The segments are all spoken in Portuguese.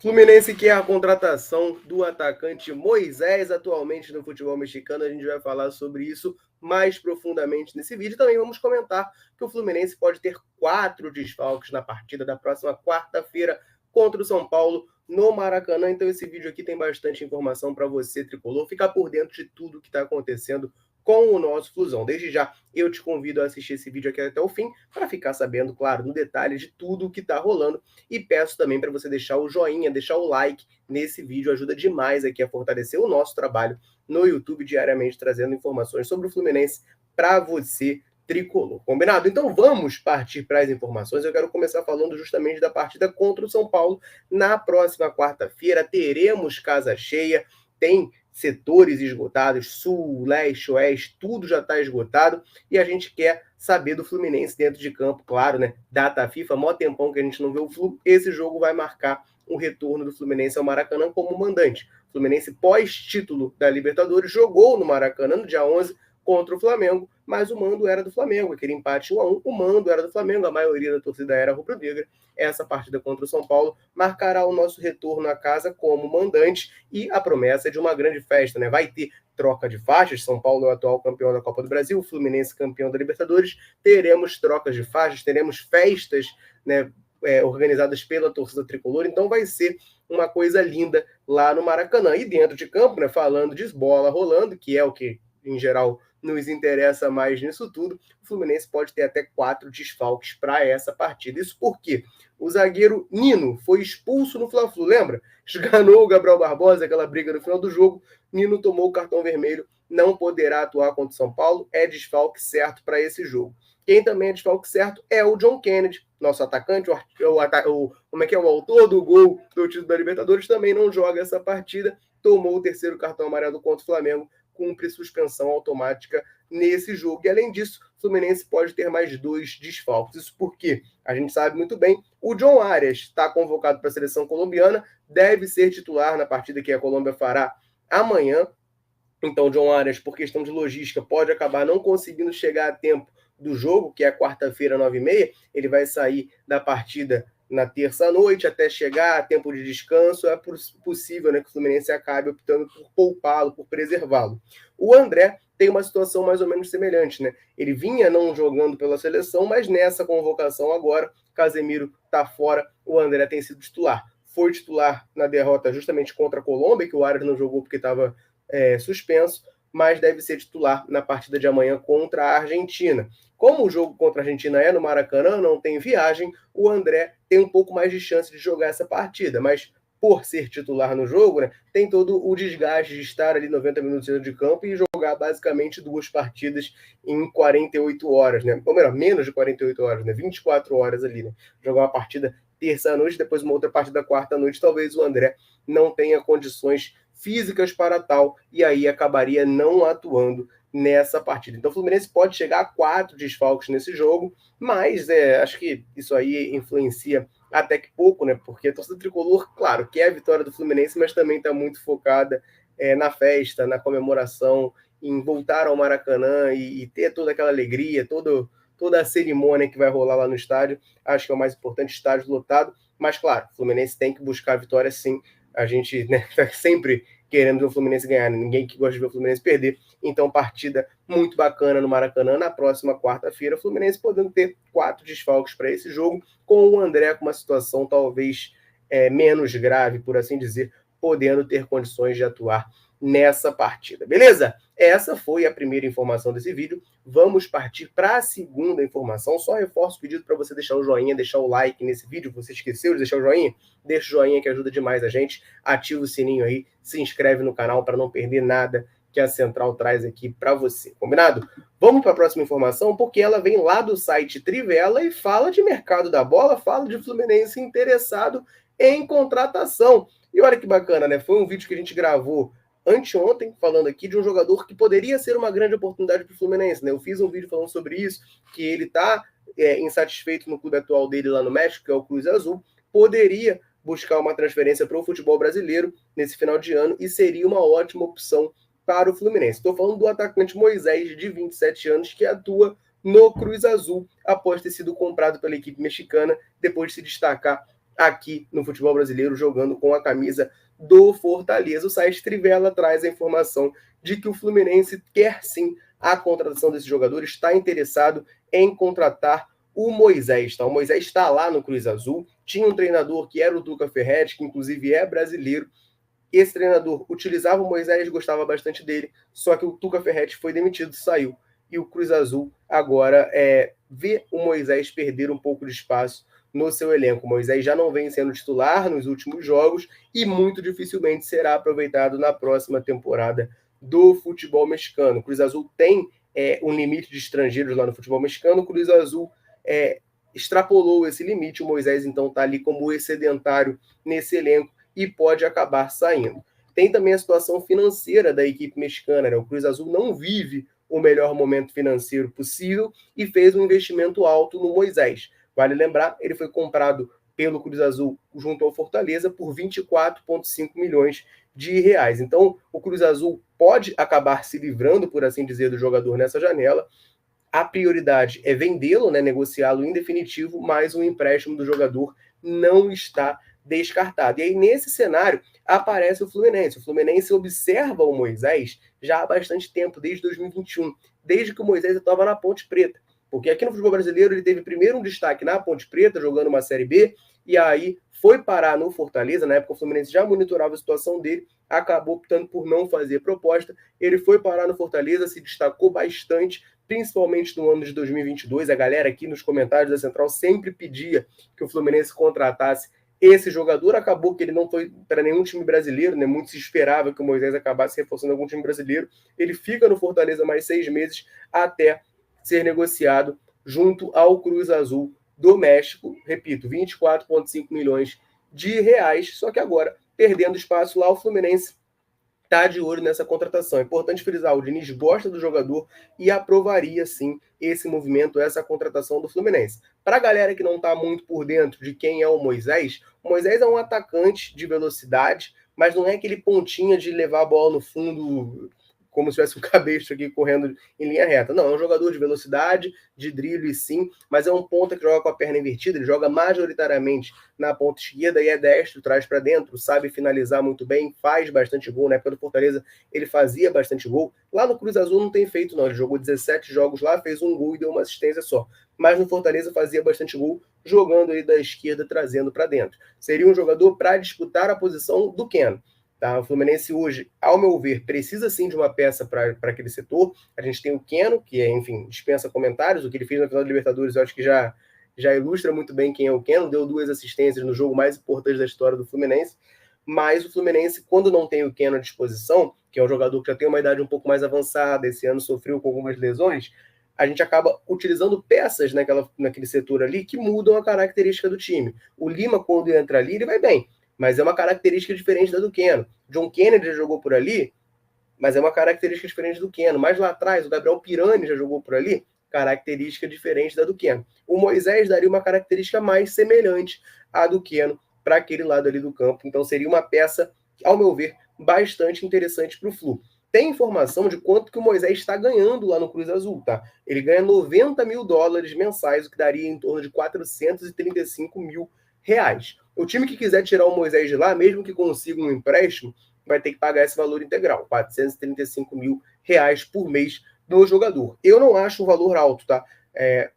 Fluminense quer a contratação do atacante Moisés atualmente no futebol mexicano. A gente vai falar sobre isso mais profundamente nesse vídeo. Também vamos comentar que o Fluminense pode ter 4 desfalques na partida da próxima quarta-feira contra o São Paulo no Maracanã. Então esse vídeo aqui tem bastante informação para você, tricolor, ficar por dentro de tudo que está acontecendo com o nosso Flusão. Desde já, eu te convido a assistir esse vídeo aqui até o fim, para ficar sabendo, claro, no detalhe de tudo o que está rolando. E peço também para você deixar o joinha, deixar o like nesse vídeo, ajuda demais aqui a fortalecer o nosso trabalho no YouTube, diariamente trazendo informações sobre o Fluminense para você, tricolor. Combinado? Então vamos partir para as informações. Eu quero começar falando justamente da partida contra o São Paulo. Na próxima quarta-feira teremos casa cheia, tem setores esgotados, sul, leste, oeste, tudo já está esgotado, e a gente quer saber do Fluminense dentro de campo, claro, né? Data FIFA, mó tempão que a gente não vê o Flu, esse jogo vai marcar o retorno do Fluminense ao Maracanã como mandante. O Fluminense, pós-título da Libertadores, jogou no Maracanã no dia 11 contra o Flamengo, mas o mando era do Flamengo, aquele empate 1-1, o mando era do Flamengo, a maioria da torcida era rubro-negra. Essa partida contra o São Paulo marcará o nosso retorno à casa como mandante, e a promessa é de uma grande festa, né? Vai ter troca de faixas, São Paulo é o atual campeão da Copa do Brasil, o Fluminense campeão da Libertadores, teremos trocas de faixas, teremos festas, né, organizadas pela torcida tricolor, então vai ser uma coisa linda lá no Maracanã. E dentro de campo, né, falando de bola rolando, que é o que, em geral, nos interessa mais nisso tudo, o Fluminense pode ter até 4 desfalques para essa partida. Isso porque o zagueiro Nino foi expulso no Fla-Flu, lembra? Esganou o Gabriel Barbosa, aquela briga no final do jogo, Nino tomou o cartão vermelho, não poderá atuar contra o São Paulo, é desfalque certo para esse jogo. Quem também é desfalque certo é o John Kennedy, nosso atacante, o autor do gol do título da Libertadores, também não joga essa partida, tomou o 3º cartão amarelo contra o Flamengo, cumpre suspensão automática nesse jogo. E além disso, o Fluminense pode ter mais 2 desfalques. Isso porque a gente sabe muito bem, o John Arias está convocado para a seleção colombiana, deve ser titular na partida que a Colômbia fará amanhã. Então, o John Arias, por questão de logística, pode acabar não conseguindo chegar a tempo do jogo, que é quarta-feira, 9h30. Ele vai sair da partida na terça-noite até chegar a tempo de descanso. É possível, né, que o Fluminense acabe optando por poupá-lo, por preservá-lo. O André tem uma situação mais ou menos semelhante, né? Ele vinha não jogando pela seleção, mas nessa convocação agora, Casemiro está fora, o André tem sido titular. Foi titular na derrota justamente contra a Colômbia, que o Arias não jogou porque estava suspenso, mas deve ser titular na partida de amanhã contra a Argentina. Como o jogo contra a Argentina é no Maracanã, não tem viagem, o André tem um pouco mais de chance de jogar essa partida, mas por ser titular no jogo, né, tem todo o desgaste de estar ali 90 minutos dentro de campo e jogar basicamente 2 partidas em 48 horas, né? Ou melhor, menos de 48 horas, né? 24 horas ali, né? Jogar uma partida terça-noite, depois uma outra partida quarta-noite, talvez o André não tenha condições físicas para tal, e aí acabaria não atuando nessa partida. Então o Fluminense pode chegar a 4 desfalques nesse jogo, mas acho que isso aí influencia até que pouco, né? Porque a torcida tricolor, claro, quer a vitória do Fluminense, mas também está muito focada na festa, na comemoração, em voltar ao Maracanã e ter toda aquela alegria, toda a cerimônia que vai rolar lá no estádio. Acho que é o mais importante, estádio lotado. Mas, claro, o Fluminense tem que buscar a vitória sim. A gente, né, tá sempre querendo ver o Fluminense ganhar, ninguém que gosta de ver o Fluminense perder. Então, partida muito bacana no Maracanã na próxima quarta-feira. O Fluminense podendo ter 4 desfalques para esse jogo, com o André com uma situação talvez menos grave, por assim dizer, podendo ter condições de atuar nessa partida. Beleza? Essa foi a primeira informação desse vídeo. Vamos partir para a segunda informação. Só reforço o pedido para você deixar o joinha, deixar o like nesse vídeo. Você esqueceu de deixar o joinha? Deixa o joinha que ajuda demais a gente. Ativa o sininho aí, se inscreve no canal para não perder nada que a Central traz aqui para você. Combinado? Vamos para a próxima informação, porque ela vem lá do site Trivela e fala de mercado da bola, fala de Fluminense interessado em contratação. E olha que bacana, né? Foi um vídeo que a gente gravou anteontem, falando aqui de um jogador que poderia ser uma grande oportunidade para o Fluminense, né? Eu fiz um vídeo falando sobre isso, que ele está insatisfeito no clube atual dele lá no México, que é o Cruz Azul, poderia buscar uma transferência para o futebol brasileiro nesse final de ano e seria uma ótima opção para o Fluminense. Estou falando do atacante Moisés, de 27 anos, que atua no Cruz Azul, após ter sido comprado pela equipe mexicana, depois de se destacar aqui no futebol brasileiro, jogando com a camisa do Fortaleza. O site Trivela traz a informação de que o Fluminense quer sim a contratação desse jogador, está interessado em contratar o Moisés. Tá? O Moisés está lá no Cruz Azul, tinha um treinador que era o Tuca Ferretti, que inclusive é brasileiro. Esse treinador utilizava o Moisés, gostava bastante dele, só que o Tuca Ferretti foi demitido, saiu. E o Cruz Azul agora vê o Moisés perder um pouco de espaço no seu elenco. O Moisés já não vem sendo titular nos últimos jogos e muito dificilmente será aproveitado na próxima temporada do futebol mexicano. O Cruz Azul tem um limite de estrangeiros lá no futebol mexicano. O Cruz Azul extrapolou esse limite. O Moisés, então, está ali como excedentário nesse elenco e pode acabar saindo. Tem também a situação financeira da equipe mexicana. Né? O Cruz Azul não vive o melhor momento financeiro possível e fez um investimento alto no Moisés. Vale lembrar, ele foi comprado pelo Cruz Azul junto ao Fortaleza por 24,5 milhões de reais. Então, o Cruz Azul pode acabar se livrando, por assim dizer, do jogador nessa janela. A prioridade é vendê-lo, né, negociá-lo em definitivo, mas o empréstimo do jogador não está descartado. E aí, nesse cenário, aparece o Fluminense. O Fluminense observa o Moisés já há bastante tempo, desde 2021, desde que o Moisés estava na Ponte Preta. Porque aqui no futebol brasileiro ele teve primeiro um destaque na Ponte Preta, jogando uma Série B, e aí foi parar no Fortaleza. Na época o Fluminense já monitorava a situação dele, acabou optando por não fazer proposta. Ele foi parar no Fortaleza, se destacou bastante, principalmente no ano de 2022. A galera aqui nos comentários da Central sempre pedia que o Fluminense contratasse esse jogador. Acabou que ele não foi para nenhum time brasileiro, né? Muito se esperava que o Moisés acabasse reforçando algum time brasileiro. Ele fica no Fortaleza mais 6 meses até ser negociado junto ao Cruz Azul do México. Repito, 24,5 milhões de reais. Só que agora, perdendo espaço lá, o Fluminense está de olho nessa contratação. É importante frisar, o Diniz gosta do jogador e aprovaria, sim, esse movimento, essa contratação do Fluminense. Para a galera que não está muito por dentro de quem é o Moisés é um atacante de velocidade, mas não é aquele pontinha de levar a bola no fundo como se tivesse um cabestro aqui correndo em linha reta. Não, é um jogador de velocidade, de drible sim, mas é um ponta que joga com a perna invertida, ele joga majoritariamente na ponta esquerda e é destro, traz para dentro, sabe finalizar muito bem, faz bastante gol. Na época do Fortaleza ele fazia bastante gol. Lá no Cruz Azul não tem feito não, ele jogou 17 jogos lá, fez um gol e deu uma assistência só. Mas no Fortaleza fazia bastante gol, jogando aí da esquerda, trazendo para dentro. Seria um jogador para disputar a posição do Keno. Tá? O Fluminense hoje, ao meu ver, precisa sim de uma peça para aquele setor. A gente tem o Keno, que enfim, dispensa comentários. O que ele fez na final da Libertadores, eu acho que já ilustra muito bem quem é o Keno. Deu 2 assistências no jogo mais importante da história do Fluminense. Mas o Fluminense, quando não tem o Keno à disposição, que é um jogador que já tem uma idade um pouco mais avançada, esse ano sofreu com algumas lesões, a gente acaba utilizando peças naquele setor ali que mudam a característica do time. O Lima, quando entra ali, ele vai bem, mas é uma característica diferente da do Keno. John Kennedy já jogou por ali, mas é uma característica diferente do Keno. Mais lá atrás, o Gabriel Pirani já jogou por ali, característica diferente da do Keno. O Moisés daria uma característica mais semelhante à do Keno para aquele lado ali do campo. Então seria uma peça, ao meu ver, bastante interessante para o Flu. Tem informação de quanto que o Moisés está ganhando lá no Cruz Azul, tá? Ele ganha $90 mil mensais, o que daria em torno de 435 mil reais. O time que quiser tirar o Moisés de lá, mesmo que consiga um empréstimo, vai ter que pagar esse valor integral, 435 mil reais por mês do jogador. Eu não acho um valor alto, tá?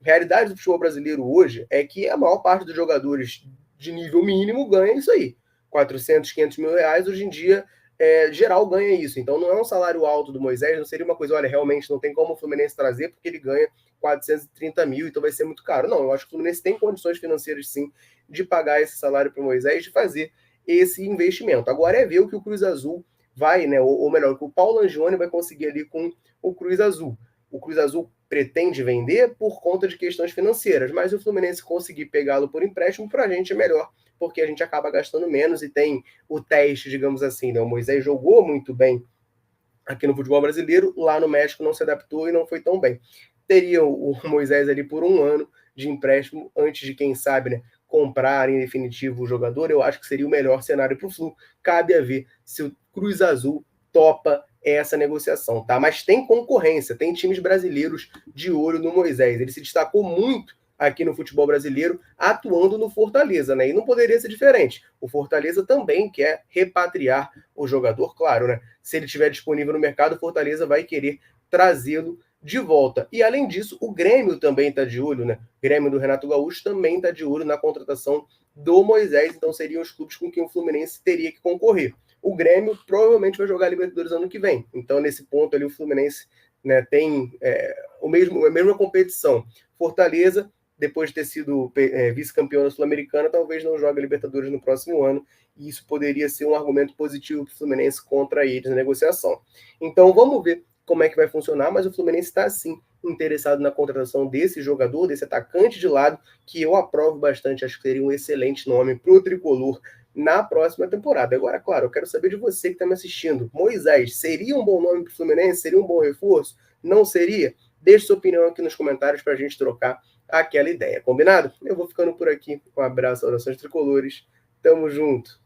Realidade do futebol brasileiro hoje é que a maior parte dos jogadores de nível mínimo ganha isso aí. 400, 500 mil reais, hoje em dia, geral ganha isso. Então não é um salário alto do Moisés, não seria uma coisa, olha, realmente não tem como o Fluminense trazer porque ele ganha 430 mil, então vai ser muito caro. Não, eu acho que o Fluminense tem condições financeiras, sim, de pagar esse salário para o Moisés, de fazer esse investimento. Agora é ver o que o Cruz Azul vai, né, ou melhor, o que o Paulo Angione vai conseguir ali com o Cruz Azul. O Cruz Azul pretende vender por conta de questões financeiras, mas se o Fluminense conseguir pegá-lo por empréstimo, para a gente é melhor, porque a gente acaba gastando menos e tem o teste, digamos assim, né? O Moisés jogou muito bem aqui no futebol brasileiro, lá no México não se adaptou e não foi tão bem. Teria o Moisés ali por 1 ano de empréstimo antes de, quem sabe, né, comprar em definitivo o jogador. Eu acho que seria o melhor cenário para o Flu. Cabe a ver se o Cruz Azul topa essa negociação, tá? Mas tem concorrência, tem times brasileiros de olho no Moisés. Ele se destacou muito aqui no futebol brasileiro, atuando no Fortaleza, né? E não poderia ser diferente. O Fortaleza também quer repatriar o jogador, claro, né? Se ele estiver disponível no mercado, o Fortaleza vai querer trazê-lo de volta. E além disso, o Grêmio também está de olho, né? O Grêmio do Renato Gaúcho também está de olho na contratação do Moisés, então seriam os clubes com quem o Fluminense teria que concorrer. O Grêmio provavelmente vai jogar a Libertadores ano que vem, então nesse ponto ali o Fluminense, né, tem a mesma competição. Fortaleza, depois de ter sido vice-campeão da Sul-Americana, talvez não jogue a Libertadores no próximo ano, e isso poderia ser um argumento positivo para o Fluminense contra eles na negociação. Então vamos ver como é que vai funcionar, mas o Fluminense está sim interessado na contratação desse jogador, desse atacante de lado, que eu aprovo bastante, acho que seria um excelente nome para o Tricolor na próxima temporada. Agora, claro, eu quero saber de você que está me assistindo. Moisés, seria um bom nome para o Fluminense? Seria um bom reforço? Não seria? Deixe sua opinião aqui nos comentários para a gente trocar aquela ideia, combinado? Eu vou ficando por aqui. Um abraço, orações tricolores. Tamo junto.